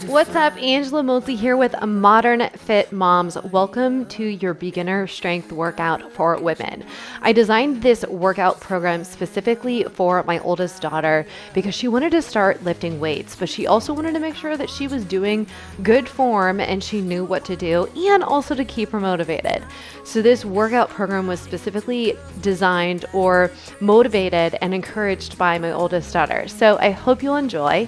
What's up? Angela Mosley here with Modern Fit Moms. Welcome to your beginner strength workout for women. I designed this workout program specifically for my oldest daughter because she wanted to start lifting weights, but she also wanted to make sure that she was doing good form and she knew what to do, and also to keep her motivated. So this workout program was specifically designed or motivated and encouraged by my oldest daughter. So I hope you'll enjoy.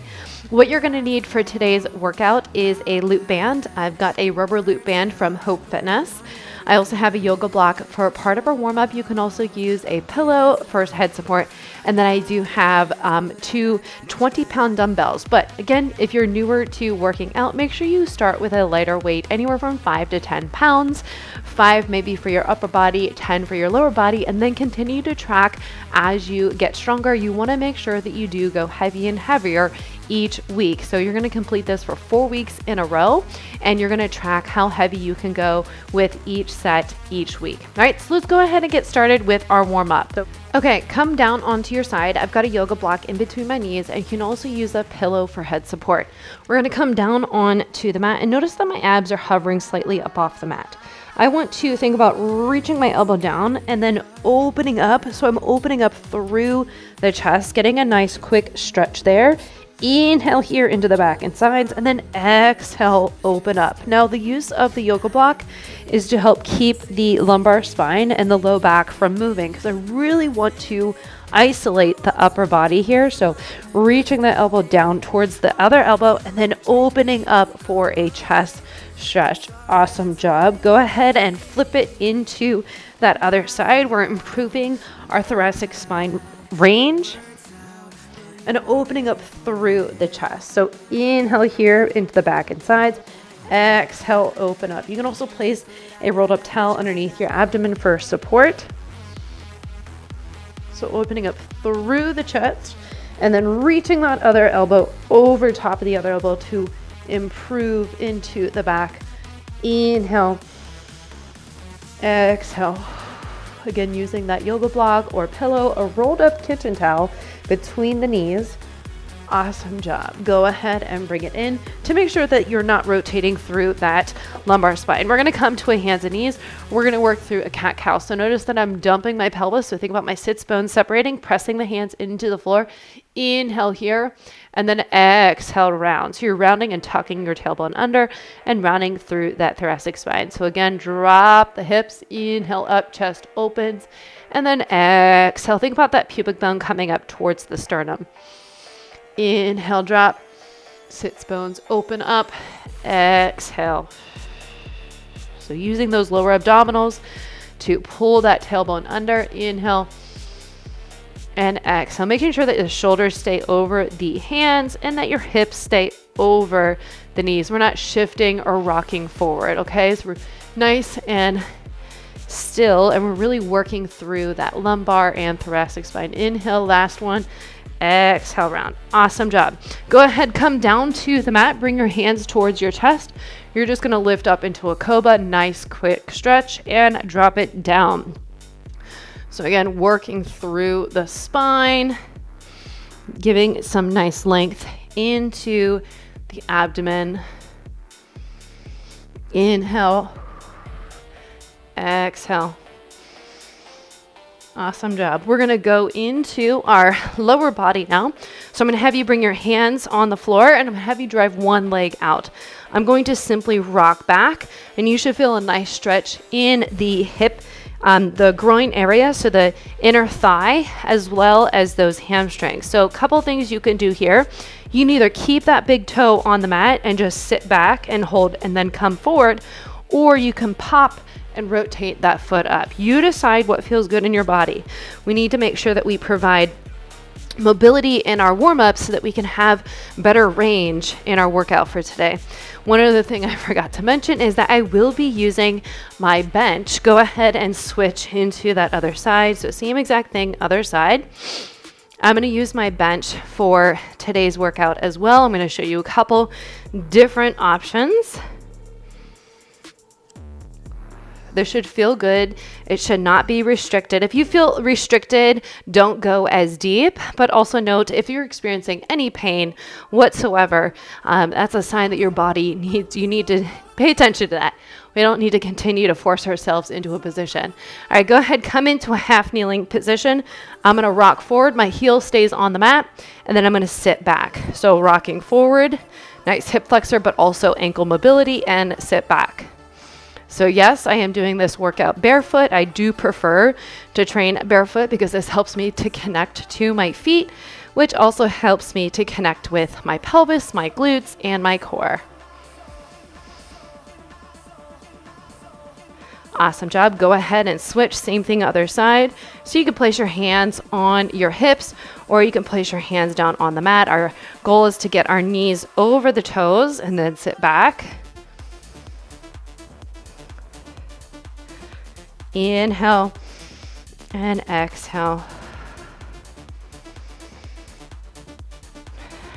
What you're going to need for today's workout is a loop band. I've got a rubber loop band from Hope Fitness. I also have a yoga block for part of our warm-up. You can also use a pillow for head support. And then I do have two 20-pound dumbbells. But again, if you're newer to working out, make sure you start with a lighter weight, anywhere from 5 to 10 pounds. 5 maybe for your upper body, 10 for your lower body, and then continue to track as you get stronger. You want to make sure that you do go heavy and heavier each week. So you're going to complete this for 4 weeks in a row, and you're going to track how heavy you can go with each set each week. All right, so let's go ahead and get started with our warm-up. Okay, come down onto your side. I've got a yoga block in between my knees, and you can also use a pillow for head support. We're going to come down onto the mat, and notice that my abs are hovering slightly up off the mat. I want to think about reaching my elbow down and then opening up. So I'm opening up through the chest, getting a nice quick stretch there. Inhale here into the back and sides, and then exhale, open up. Now, the use of the yoga block is to help keep the lumbar spine and the low back from moving, because I really want to isolate the upper body here. So reaching the elbow down towards the other elbow and then opening up for a chest stretch. Awesome job. Go ahead and flip it into that other side. We're improving our thoracic spine range and opening up through the chest. So inhale here into the back and sides. Exhale, open up. You can also place a rolled up towel underneath your abdomen for support. So opening up through the chest and then reaching that other elbow over top of the other elbow to improve into the back. Inhale, exhale. Again, using that yoga block or pillow, a rolled up kitchen towel between the knees. Awesome job. Go ahead and bring it in to make sure that you're not rotating through that lumbar spine. We're going to come to a hands and knees. We're going to work through a cat-cow. So notice that I'm dumping my pelvis. So think about my sits bones separating, pressing the hands into the floor. Inhale here, and then exhale, round. So you're rounding and tucking your tailbone under and rounding through that thoracic spine. So again, drop the hips, inhale up, chest opens, and then exhale. Think about that pubic bone coming up towards the sternum. Inhale, drop, sits bones open up, exhale. So using those lower abdominals to pull that tailbone under, inhale and exhale. Making sure that the shoulders stay over the hands and that your hips stay over the knees. We're not shifting or rocking forward, okay? So we're nice and still, and we're really working through that lumbar and thoracic spine. Inhale, last one. Exhale, round. Awesome job. Go ahead, come down to the mat, bring your hands towards your chest. You're just going to lift up into a cobra, nice quick stretch, and drop it down. So again, working through the spine, giving some nice length into the abdomen. Inhale, exhale. Awesome job. We're going to go into our lower body now. So I'm going to have you bring your hands on the floor, and I'm going to have you drive one leg out. I'm going to simply rock back, and you should feel a nice stretch in the hip, the groin area, so the inner thigh, as well as those hamstrings. So a couple things you can do here. You can either keep that big toe on the mat and just sit back and hold and then come forward, or you can pop and rotate that foot up. You decide what feels good in your body. We need to make sure that we provide mobility in our warm-ups so that we can have better range in our workout for today. One other thing I forgot to mention is that I will be using my bench. Go ahead and switch into that other side. So same exact thing, other side. I'm going to use my bench for today's workout as well. I'm going to show you a couple different options. This should feel good. It should not be restricted. If you feel restricted, don't go as deep, but also note if you're experiencing any pain whatsoever, that's a sign that your body you need to pay attention to that. We don't need to continue to force ourselves into a position. All right, go ahead, come into a half kneeling position. I'm going to rock forward. My heel stays on the mat, and then I'm going to sit back. So rocking forward, nice hip flexor, but also ankle mobility, and sit back. So yes, I am doing this workout barefoot. I do prefer to train barefoot because this helps me to connect to my feet, which also helps me to connect with my pelvis, my glutes, and my core. Awesome job. Go ahead and switch. Same thing other side. So you can place your hands on your hips or you can place your hands down on the mat. Our goal is to get our knees over the toes and then sit back. Inhale and exhale.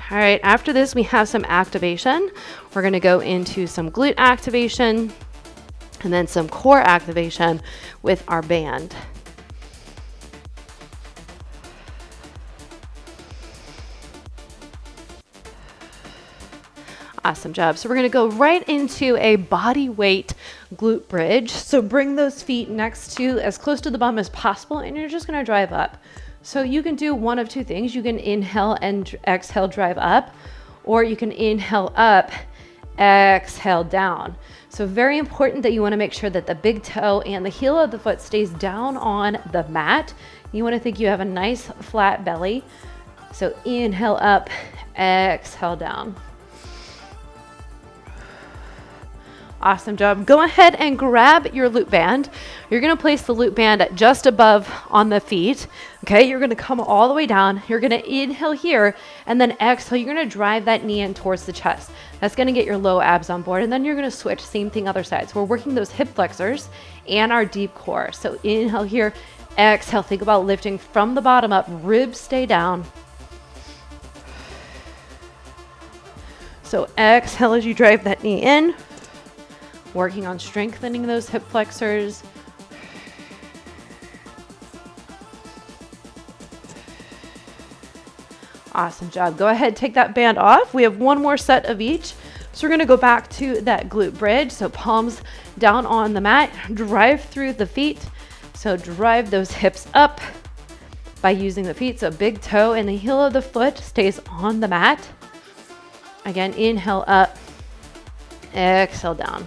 All right, after this, we have some activation. We're going to go into some glute activation and then some core activation with our band. Awesome job. So we're going to go right into a body weight glute bridge. So bring those feet next to as close to the bum as possible, and you're just going to drive up. So you can do one of two things. You can inhale and exhale, drive up, or you can inhale up, exhale down. So very important that you want to make sure that the big toe and the heel of the foot stays down on the mat. You want to think you have a nice flat belly. So inhale up, exhale down. Awesome job. Go ahead and grab your loop band. You're going to place the loop band just above on the feet. Okay, you're going to come all the way down. You're going to inhale here and then exhale. You're going to drive that knee in towards the chest. That's going to get your low abs on board. And then you're going to switch. Same thing other side. So we're working those hip flexors and our deep core. So inhale here, exhale. Think about lifting from the bottom up. Ribs stay down. So exhale as you drive that knee in. Working on strengthening those hip flexors. Awesome job. Go ahead, take that band off. We have one more set of each. So we're going to go back to that glute bridge. So palms down on the mat, drive through the feet. So drive those hips up by using the feet. So big toe and the heel of the foot stays on the mat. Again, inhale up, exhale down.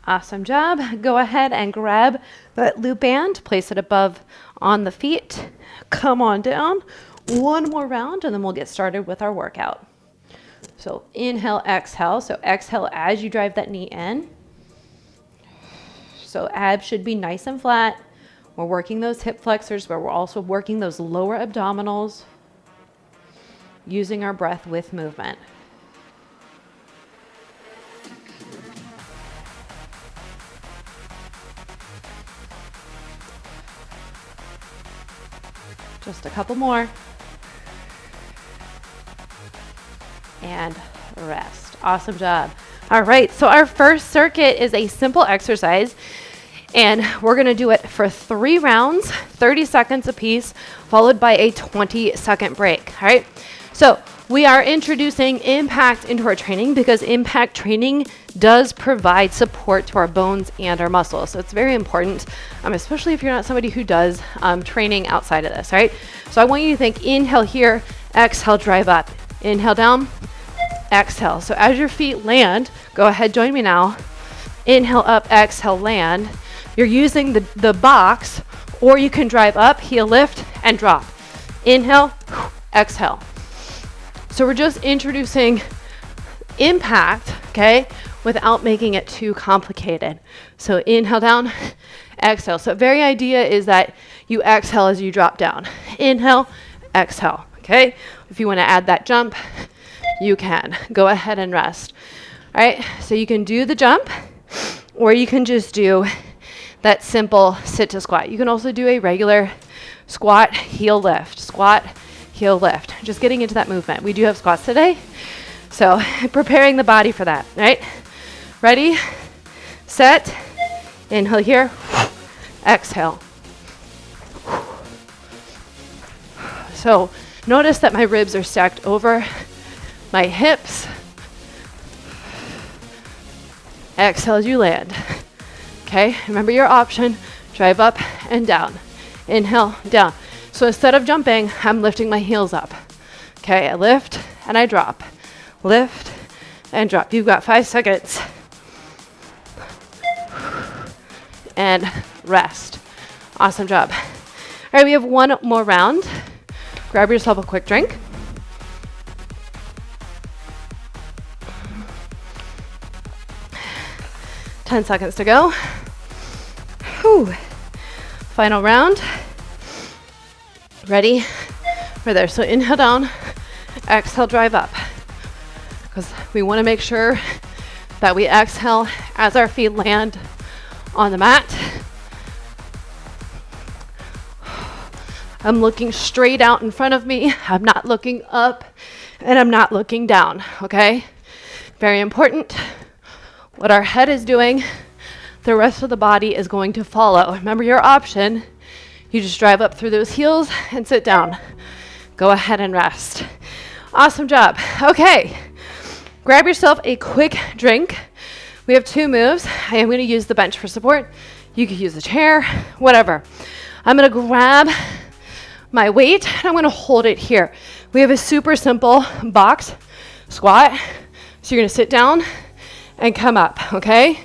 Awesome job. Go ahead and grab that loop band, place it above on the feet. Come on down. One more round and then we'll get started with our workout. So inhale, exhale. So exhale as you drive that knee in. So abs should be nice and flat. We're working those hip flexors, but we're also working those lower abdominals using our breath with movement. Just a couple more. And rest. Awesome job. All right, so our first circuit is a simple exercise, and we're going to do it for 3 rounds, 30 seconds apiece, followed by a 20-second break. All right, so we are introducing impact into our training because impact training does provide support to our bones and our muscles. So it's very important, especially if you're not somebody who does training outside of this, right? So I want you to think inhale here, exhale, drive up. Inhale down, exhale. So as your feet land, go ahead, join me now. Inhale up, exhale, land. You're using the box, or you can drive up, heel lift, and drop. Inhale, exhale. So we're just introducing impact, okay, without making it too complicated. So inhale down, exhale. So very idea is that you exhale as you drop down. Inhale, exhale, okay? If you want to add that jump, you can. Go ahead and rest. All right, so you can do the jump, or you can just do that simple sit to squat. You can also do a regular squat, heel lift, squat, heel lift. Just getting into that movement. We do have squats today, so preparing the body for that, right? Ready, set, inhale here, exhale. So notice that my ribs are stacked over my hips. Exhale as you land. Okay, remember your option, drive up and down. Inhale, down. So instead of jumping, I'm lifting my heels up. Okay, I lift and I drop. Lift and drop. You've got 5 seconds. And rest. Awesome job. All right, we have one more round. Grab yourself a quick drink. Ten seconds to go. Whew. Final round. Ready? We're there. So inhale down, exhale, drive up. Because we want to make sure that we exhale as our feet land on the mat. I'm looking straight out in front of me. I'm not looking up and I'm not looking down, okay? Very important. What our head is doing, the rest of the body is going to follow. Remember your option. You just drive up through those heels and sit down. Go ahead and rest. Awesome job. Okay, grab yourself a quick drink. We have 2 moves. I am going to use the bench for support. You could use the chair, whatever. I'm going to grab my weight and I'm going to hold it here. We have a super simple box squat. So you're going to sit down and come up, okay?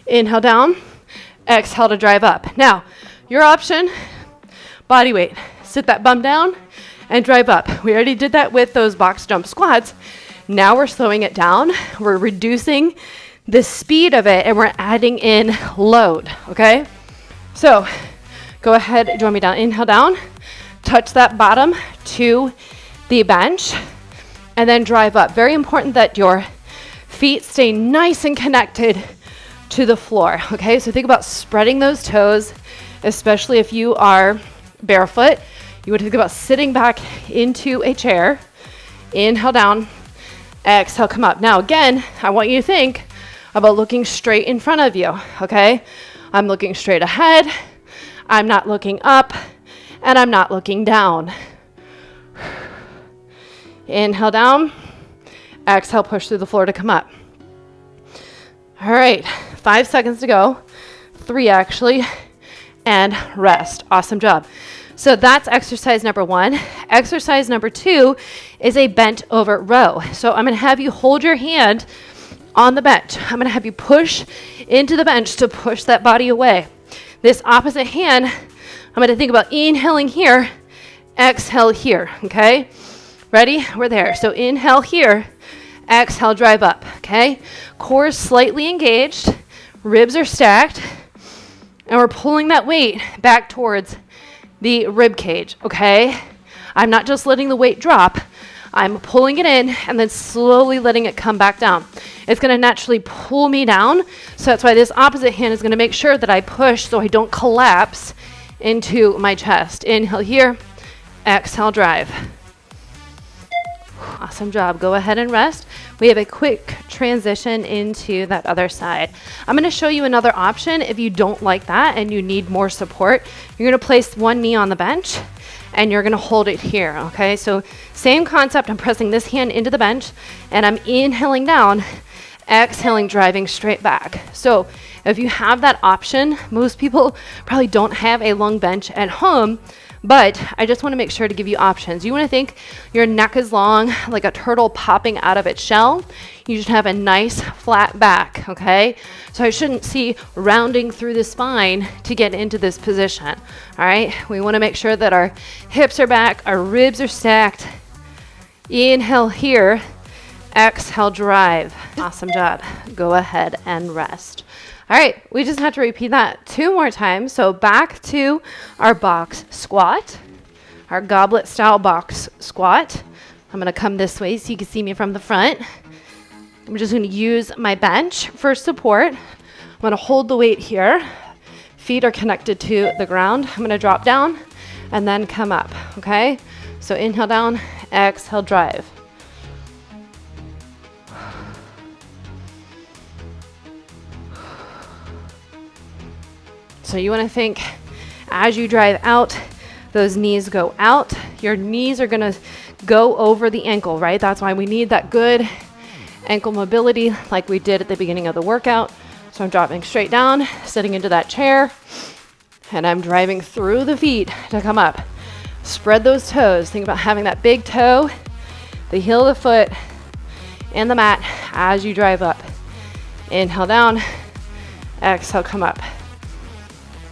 Inhale down, exhale to drive up. Now, your option, body weight. Sit that bum down and drive up. We already did that with those box jump squats. Now we're slowing it down. We're reducing the speed of it and we're adding in load, okay? So go ahead, join me down. Inhale down, touch that bottom to the bench, and then drive up. Very important that your feet stay nice and connected to the floor, okay? So think about spreading those toes, especially if you are barefoot. You would think about sitting back into a chair. Inhale down, exhale, come up. Now again, I want you to think about looking straight in front of you, okay? I'm looking straight ahead. I'm not looking up, and I'm not looking down. Inhale down, exhale, push through the floor to come up. All right, 5 seconds to go, 3 actually, and rest. Awesome job. So that's exercise number 1. Exercise number 2 is a bent over row. So I'm gonna have you hold your hand on the bench. I'm gonna have you push into the bench to push that body away. This opposite hand, I'm gonna think about inhaling here, exhale here, okay? Ready? We're there. So inhale here, exhale, drive up, okay? Core is slightly engaged, ribs are stacked, and we're pulling that weight back towards the rib cage, okay? I'm not just letting the weight drop, I'm pulling it in and then slowly letting it come back down. It's gonna naturally pull me down, so that's why this opposite hand is gonna make sure that I push so I don't collapse into my chest. Inhale here, exhale, drive. Awesome job. Go ahead and rest. We have a quick transition into that other side. I'm going to show you another option if you don't like that and you need more support. You're going to place one knee on the bench and you're going to hold it here, okay? So same concept. I'm pressing this hand into the bench and I'm inhaling down, exhaling, driving straight back. So if you have that option, most people probably don't have a long bench at home, but I just want to make sure to give you options. You want to think your neck is long, like a turtle popping out of its shell. You should have a nice flat back, okay? So I shouldn't see rounding through the spine to get into this position, all right? We want to make sure that our hips are back, our ribs are stacked. Inhale here, exhale, drive. Awesome job. Go ahead and rest. All right, we just have to repeat that 2 more times. So back to our box squat, our goblet style box squat. I'm gonna come this way so you can see me from the front. I'm just gonna use my bench for support. I'm gonna hold the weight here. Feet are connected to the ground. I'm gonna drop down and then come up, okay? So inhale down, exhale, drive. So you wanna think as you drive out, those knees go out. Your knees are gonna go over the ankle, right? That's why we need that good ankle mobility like we did at the beginning of the workout. So I'm dropping straight down, sitting into that chair, and I'm driving through the feet to come up. Spread those toes. Think about having that big toe, the heel of the foot, and the mat as you drive up. Inhale down, exhale, come up.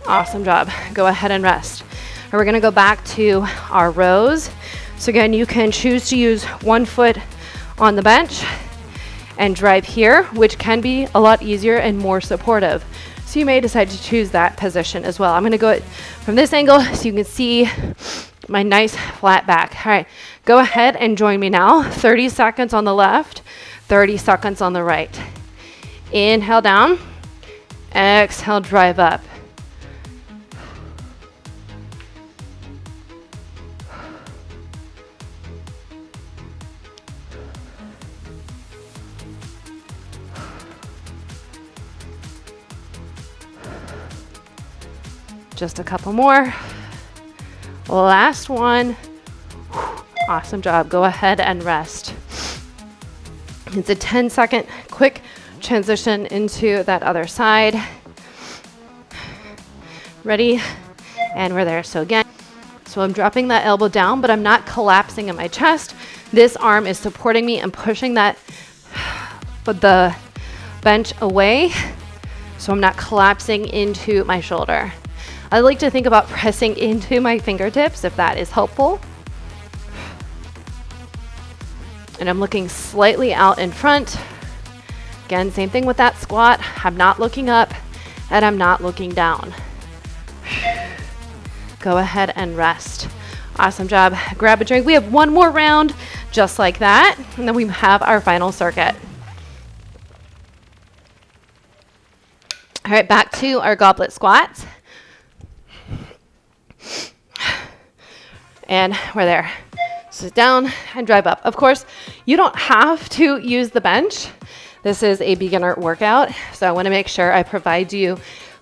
Awesome job. Go ahead and rest. And we're gonna go back to our rows. So again, you can choose to use one foot on the bench and drive here, which can be a lot easier and more supportive. So you may decide to choose that position as well. I'm gonna go from this angle so you can see my nice flat back. All right, go ahead and join me now. 30 seconds on the left, 30 seconds on the right. Inhale down, exhale, drive up. Just a couple more. Last one. Awesome job. Go ahead and rest. It's a 10-second quick transition into that other side. Ready? And we're there. So again, so I'm dropping that elbow down, but I'm not collapsing in my chest. This arm is supporting me and pushing that, but the bench away. So I'm not collapsing into my shoulder. I like to think about pressing into my fingertips if that is helpful. And I'm looking slightly out in front. Again, same thing with that squat. I'm not looking up and I'm not looking down. Go ahead and rest. Awesome job. Grab a drink. We have one more round just like that, and then we have our final circuit. All right, back to our goblet squats. And we're there. Sit down and drive up. Of course, you don't have to use the bench. This is a beginner workout, so I want to make sure I provide you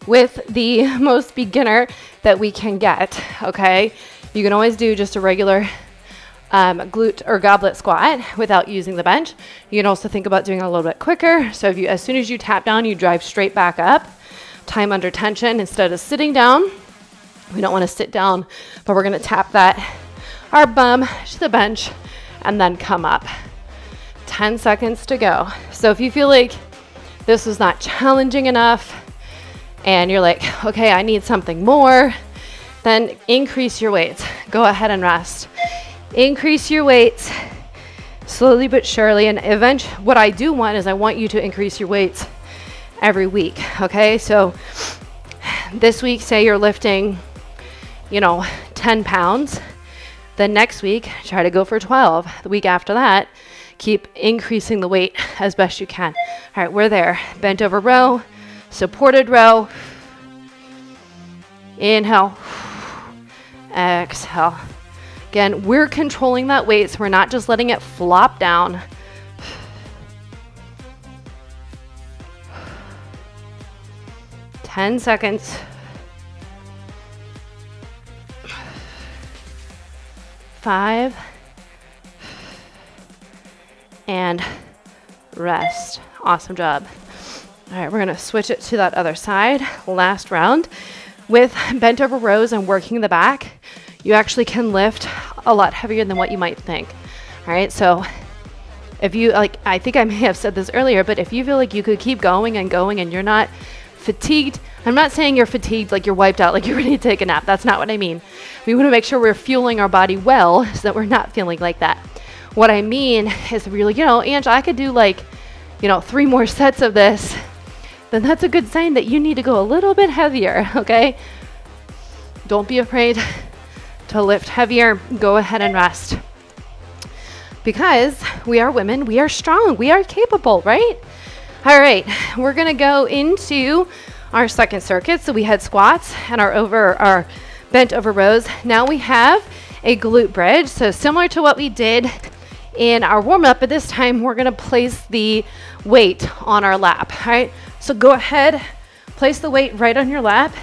with the most beginner that we can get, okay? You can always do just a regular glute or goblet squat without using the bench. You can also think about doing it a little bit quicker. So if you, as soon as you tap down, you drive straight back up. Time under tension instead of sitting down. We don't want to sit down, but we're going to tap our bum to the bench and then come up. 10 seconds to go. So if you feel like this was not challenging enough and you're like, okay, I need something more, then increase your weights. Go ahead and rest. Increase your weights slowly but surely. And eventually, what I do want is I want you to increase your weights every week, okay? So this week, say you're lifting 10 pounds. Then next week, try to go for 12. The week after that, keep increasing the weight as best you can. All right, we're there. Bent over row, supported row. Inhale, exhale. Again, we're controlling that weight, so we're not just letting it flop down. Ten seconds. 5, and rest. Awesome job. All right, we're gonna switch it to that other side. Last round. With bent over rows and working the back, you actually can lift a lot heavier than what you might think. All right, so if you, I think I may have said this earlier, but if you feel like you could keep going and going and you're not fatigued, I'm not saying you're fatigued, like you're wiped out, like you're ready to take a nap. That's not what I mean. We want to make sure we're fueling our body well so that we're not feeling like that. What I mean is really, Ange, I could do 3 more sets of this. Then that's a good sign that you need to go a little bit heavier, okay? Don't be afraid to lift heavier. Go ahead and rest. Because We are women. We are strong. We are capable, right? All right. We're going to go into our second circuit. So we had squats and our bent over rows. Now we have a glute bridge. So similar to what we did in our warm up, but this time we're going to place the weight on our lap. All right. So go ahead, place the weight right on your lap,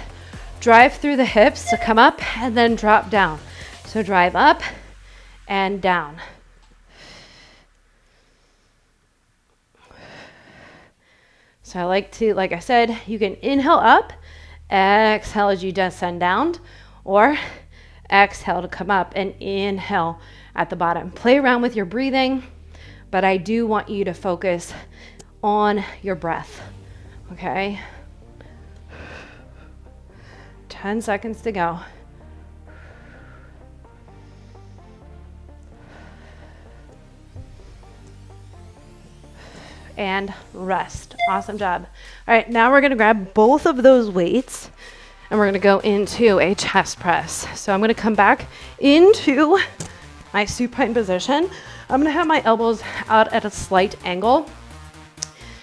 drive through the hips to come up and then drop down. So drive up and down. So I like I said, you can inhale up, exhale as you descend down, or exhale to come up and inhale at the bottom. Play around with your breathing, but I do want you to focus on your breath, okay? 10 seconds to go. And rest. Awesome job. All right, now we're gonna grab both of those weights and we're gonna go into a chest press. So I'm gonna come back into my supine position. I'm gonna have my elbows out at a slight angle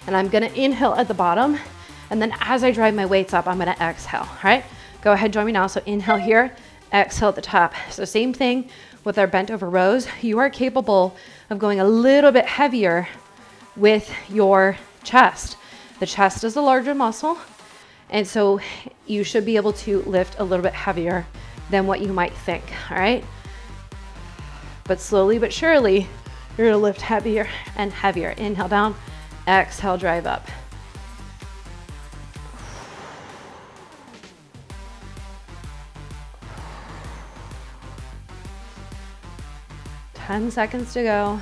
and I'm gonna inhale at the bottom, and then as I drive my weights up, I'm gonna exhale, all right? Go ahead, join me now. So inhale here, exhale at the top. So same thing with our bent over rows. You are capable of going a little bit heavier with your chest. The chest is a larger muscle, and so you should be able to lift a little bit heavier than what you might think, all right? But slowly but surely, you're gonna lift heavier and heavier. Inhale down, exhale, drive up. Ten seconds to go.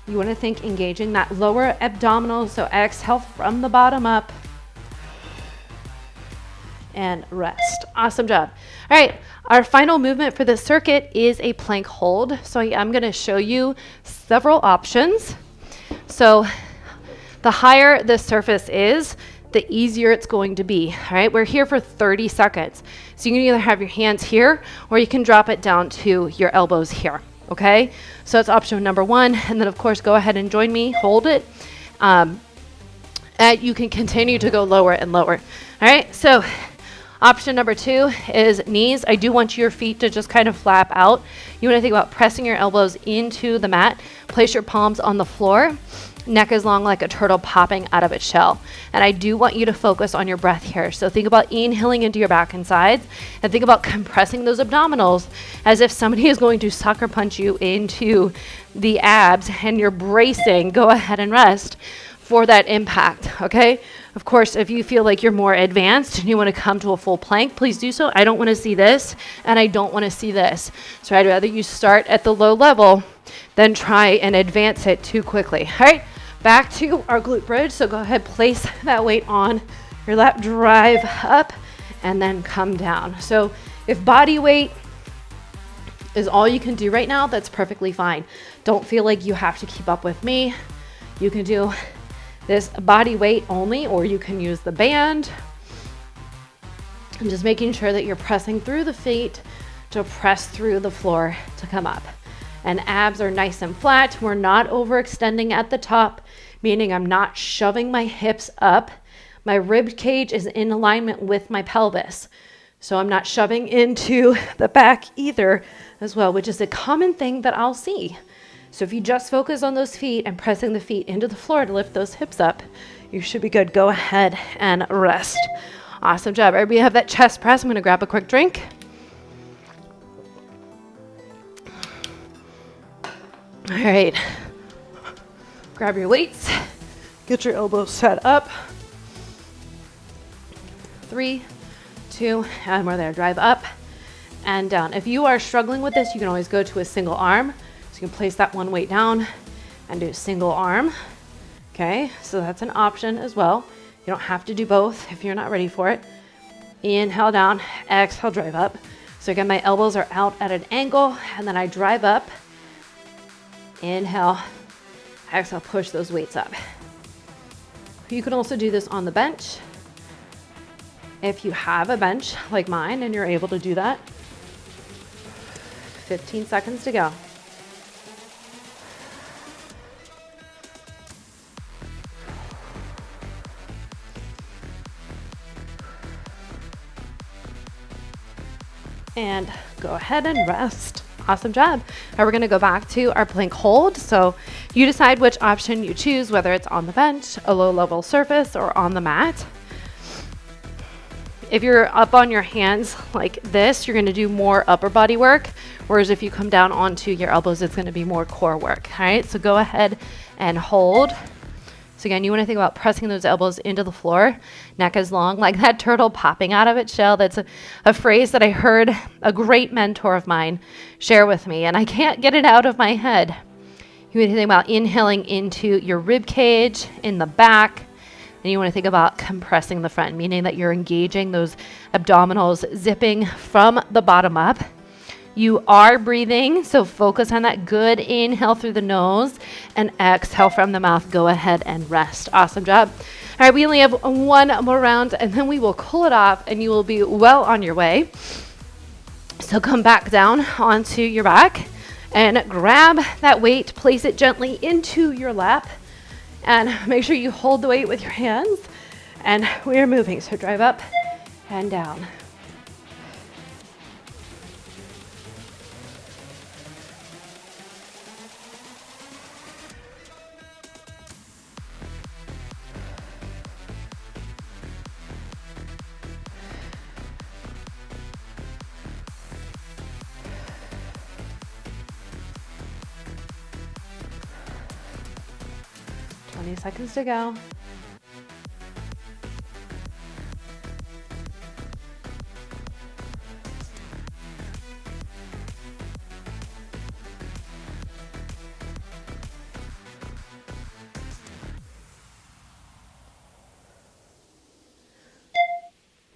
You want to think engaging that lower abdominal, so exhale from the bottom up and rest. Awesome job. All right, our final movement for this circuit is a plank hold. So I'm going to show you several options. So the higher the surface is, the easier it's going to be. All right, we're here for 30 seconds. So you can either have your hands here or you can drop it down to your elbows here. Okay, so that's option number one. And then of course, go ahead and join me, hold it. And you can continue to go lower and lower. All right, so option number two is knees. I do want your feet to just kind of flap out. You want to think about pressing your elbows into the mat, place your palms on the floor, neck is long like a turtle popping out of its shell. And I do want you to focus on your breath here. So think about inhaling into your back and sides, and think about compressing those abdominals as if somebody is going to sucker punch you into the abs and you're bracing. Go ahead and rest for that impact, okay? Of course, if you feel like you're more advanced and you want to come to a full plank, please do so. I don't want to see this, and I don't want to see this. So I'd rather you start at the low level than try and advance it too quickly. All right, back to our glute bridge. So go ahead, place that weight on your lap, drive up, and then come down. So if body weight is all you can do right now, that's perfectly fine. Don't feel like you have to keep up with me. You can do this body weight only, or you can use the band. I'm just making sure that you're pressing through the feet to press through the floor to come up. And abs are nice and flat. We're not overextending at the top, meaning I'm not shoving my hips up. My rib cage is in alignment with my pelvis. So I'm not shoving into the back either as well, which is a common thing that I'll see. So if you just focus on those feet and pressing the feet into the floor to lift those hips up, you should be good. Go ahead and rest. Awesome job. Everybody have that chest press. I'm going to grab a quick drink. All right. Grab your weights. Get your elbows set up. 3, 2, and we're there. Drive up and down. If you are struggling with this, you can always go to a single arm. So you can place that one weight down and do a single arm. Okay, so that's an option as well. You don't have to do both if you're not ready for it. Inhale down, exhale, drive up. So again, my elbows are out at an angle, and then I drive up. Inhale, exhale, push those weights up. You can also do this on the bench. If you have a bench like mine and you're able to do that. 15 seconds to go. and go ahead and rest. Awesome job. Now we're going to go back to our plank hold. So you decide which option you choose, whether it's on the bench, a low level surface, or on the mat. If you're up on your hands like this, you're going to do more upper body work. Whereas if you come down onto your elbows, it's going to be more core work. All right. So go ahead and hold. So again, you want to think about pressing those elbows into the floor. Neck is long, like that turtle popping out of its shell. That's a phrase that I heard a great mentor of mine share with me, and I can't get it out of my head. You want to think about inhaling into your rib cage in the back. And you want to think about compressing the front, meaning that you're engaging those abdominals, zipping from the bottom up. You are breathing, so focus on that good inhale through the nose and exhale from the mouth. Go ahead and rest. Awesome job. All right, we only have one more round, and then we will cool it off, and you will be well on your way. So come back down onto your back and grab that weight, place it gently into your lap. And make sure you hold the weight with your hands. And we are moving. So drive up and down. Seconds to go.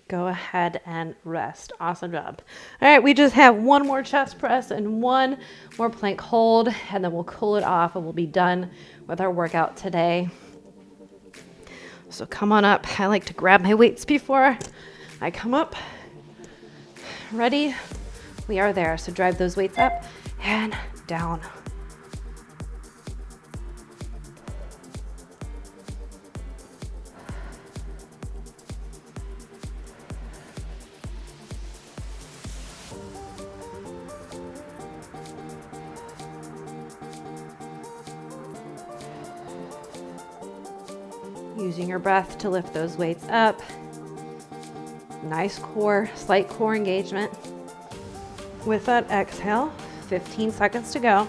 Go ahead and rest. Awesome job. All right, we just have one more chest press and one more plank hold, and then we'll cool it off and we'll be done with our workout today. So come on up. I like to grab my weights before I come up. Ready? We are there. So drive those weights up and down. Using your breath to lift those weights up. Nice core, slight core engagement. With that exhale, 15 seconds to go.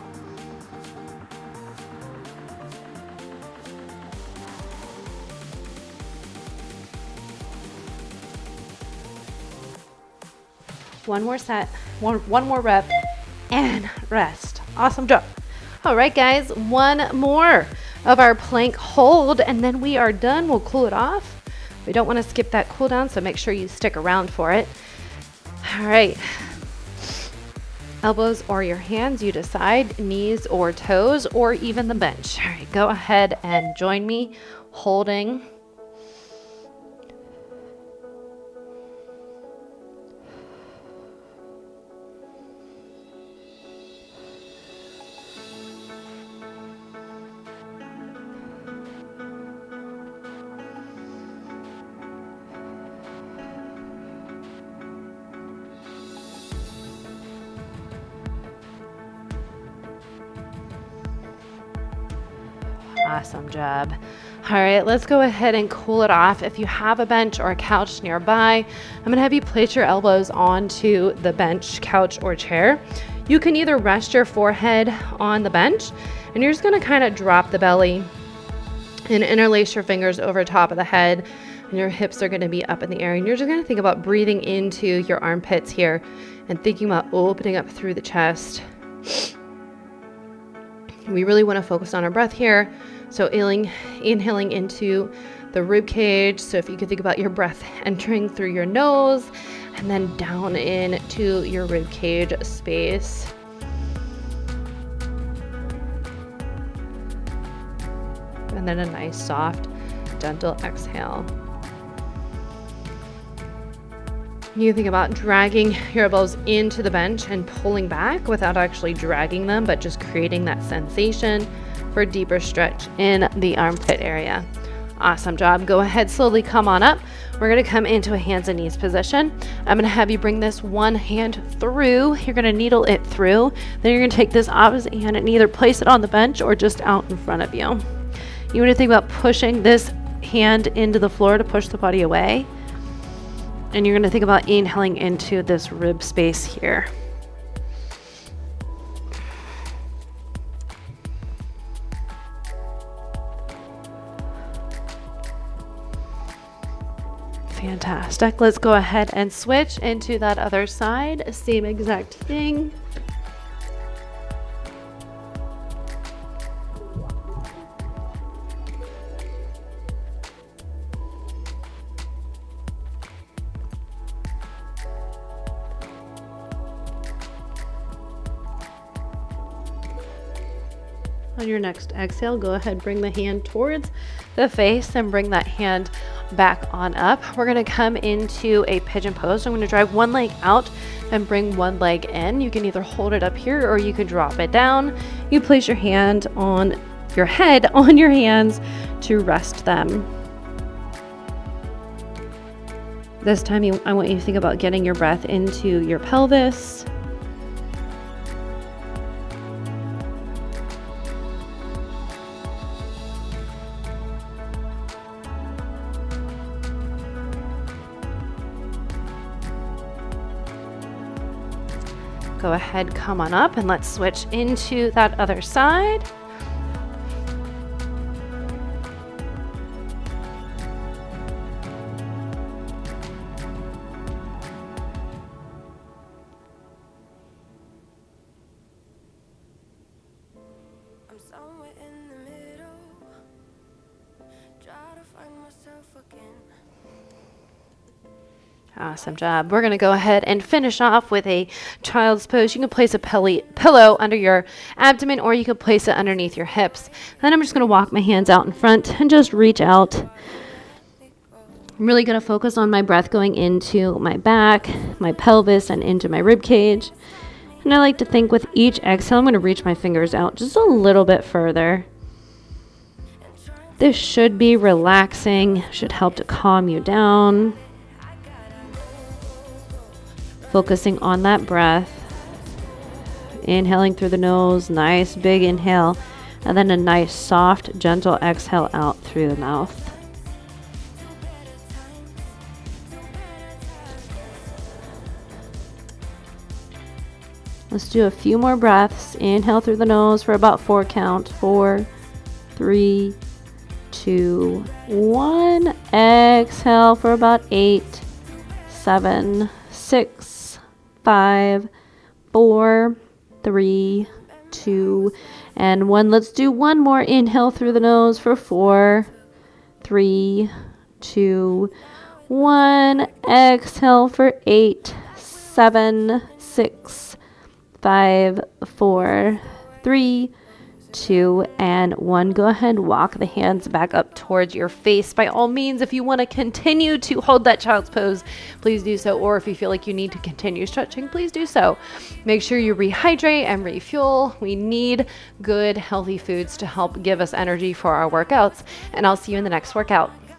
One more set, one more rep, and rest. Awesome job. All right, guys, one more of our plank hold, and then we are done. We'll cool it off. We don't want to skip that cool down, so make sure you stick around for it. All right. Elbows or your hands, you decide, knees or toes, or even the bench. All right, go ahead and join me holding. Awesome job. All right, let's go ahead and cool it off. If you have a bench or a couch nearby, I'm gonna have you place your elbows onto the bench, couch, or chair. You can either rest your forehead on the bench, and you're just gonna kind of drop the belly and interlace your fingers over top of the head, and your hips are gonna be up in the air. And you're just gonna think about breathing into your armpits here and thinking about opening up through the chest. We really wanna focus on our breath here. So inhaling into the rib cage. So if you could think about your breath entering through your nose and then down into your rib cage space. And then a nice, soft, gentle exhale. You think about dragging your elbows into the bench and pulling back without actually dragging them, but just creating that sensation for a deeper stretch in the armpit area. Awesome job. Go ahead, slowly come on up. We're gonna come into a hands and knees position. I'm gonna have you bring this one hand through. You're gonna needle it through. Then you're gonna take this opposite hand and either place it on the bench or just out in front of you. You wanna think about pushing this hand into the floor to push the body away. And you're gonna think about inhaling into this rib space here. Fantastic. Let's go ahead and switch into that other side. Same exact thing. On your next exhale, go ahead, bring the hand towards the face and bring that hand back on up. We're gonna come into a pigeon pose. I'm gonna drive one leg out and bring one leg in. You can either hold it up here or you can drop it down. You place your hand on your head on your hands to rest them. This time I want you to think about getting your breath into your pelvis. Go ahead, come on up, and let's switch into that other side. I'm somewhere in the middle, try to find myself again. Awesome job. We're going to go ahead and finish off with a child's pose. You can place a pillow under your abdomen or you can place it underneath your hips. Then I'm just going to walk my hands out in front and just reach out. I'm really going to focus on my breath going into my back, my pelvis, and into my rib cage. And I like to think with each exhale, I'm going to reach my fingers out just a little bit further. This should be relaxing, should help to calm you down. Focusing on that breath. Inhaling through the nose, nice big inhale, and then a nice soft, gentle exhale out through the mouth. Let's do a few more breaths. Inhale through the nose for about 4 count. 4, 3, 2, 1. Exhale for about 8, 7, 6, 5, 4, 3, 2, and 1. Let's do one more inhale through the nose for 4, 3, 2, 1. Exhale for 8, 7, 6, 5, 4, 3, 2, and 1. Go ahead, walk the hands back up towards your face. By all means, if you want to continue to hold that child's pose, please do so. Or if you feel like you need to continue stretching, please do so. Make sure you rehydrate and refuel. We need good, healthy foods to help give us energy for our workouts. And I'll see you in the next workout.